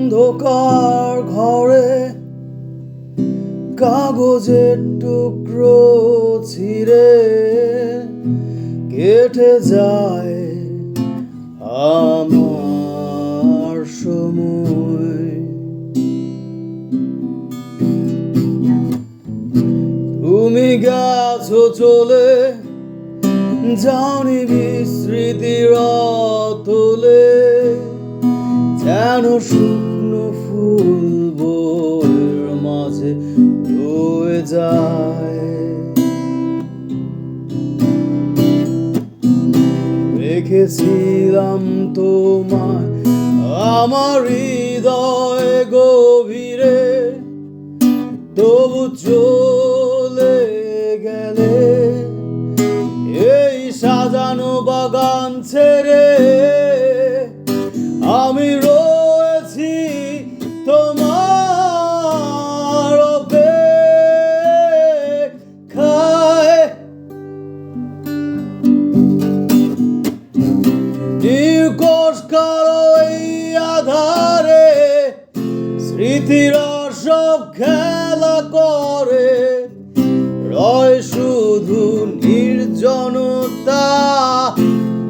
অন্ধকার ঘরে কাগজের টুকরো ছিঁড়ে কেটে যায় আমার সময়। তুমি গেছো চলে, যাওনি বিস্মৃতির অতলে, যেন শুকনো ফুল বইয়ের মাঝে রয়ে যায়। রেখেছিলাম তোমায় আমার হৃদয় গভীরে, তবু চলে গেলে এই সাজানো বাগান ছেড়ে। আমি রয়েছি তোমার অপেক্ষায়, নির্ঘোষ কালো এই আধারে স্মৃতিরা সব খেলা করে। রয় শুধু নির্জনতা,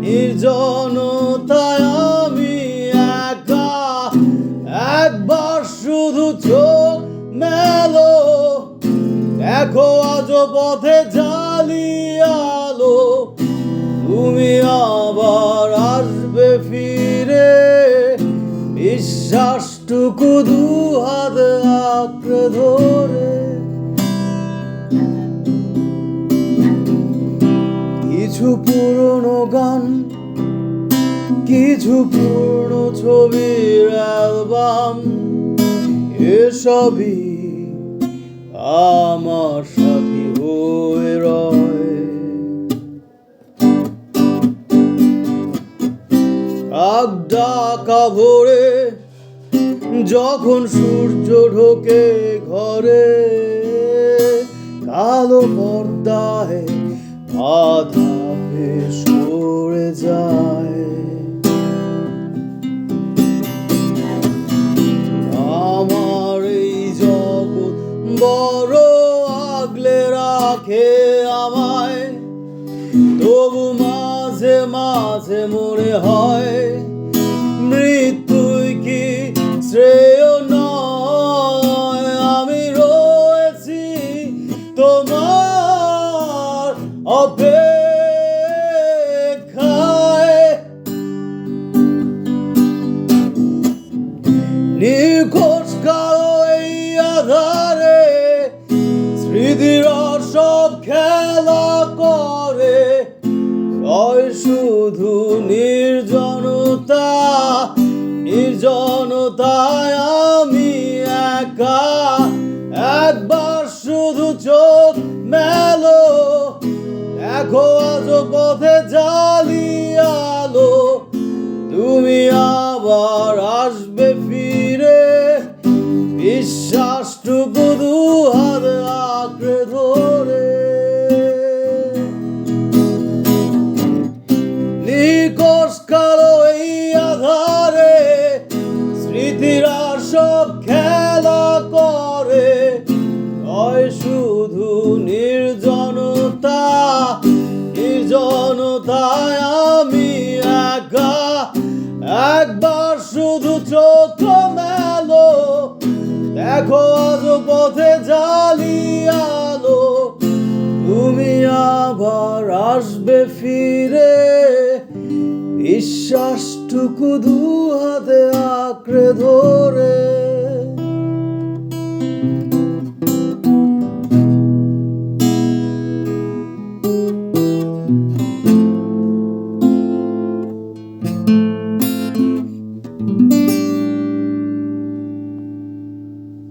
নির্জনতায় আমি একা। একবার শুধু চোখ মেলো, দেখো আজ পথে জ্বালিয়ে আলো। তুমি আবার আসবে ফিরে, বিশ্বাসটুকু দু হাত আঁকড়ে ধরে। কিছু পুরনো গান, কিছু পুরনো ছবির অ্যালবাম, এসবই আমার সাথী হয়ে রয়। রাগ ডাকা ভোরে যখন সূর্য ঢোকে ঘরে, কালো পর্দায় বাধা সরে যায়। আমার এই জগৎ বড় আগলে রাখে আমায়, তবু মাঝে মাঝে মনে হয় মৃত্যুই কি শ্রেয় নয়। আমি রয়েছি তোমার অপেক্ষায়, নির্ঘোষ কালো এই আধারে স্মৃতিরা সব খেলা করে। রয় শুধু নির্জনতা, নির্জনতায় আমি একা। একবার শুধু চোখ মেলো, দেখো আজ পথে জ্বালিয়ে আলো। তুমি আবার আসবে ফিরে, বিশ্বাসটুকু দু হাত আঁকড়ে ধরে। নির্ঘোষ কালো এই আধারে স্মৃতিরা সব খেলা করে। রয় শুধু নির্জনতা, নির্জনতায় আমি একা। একবার শুধু চোখ মেলো, দেখো আজ পথে জ্বালিয়ে আলো। তুমি আবার আসবে ফিরে, বিশ্বাসটুকু দু হাতে আঁকড়ে ধরে।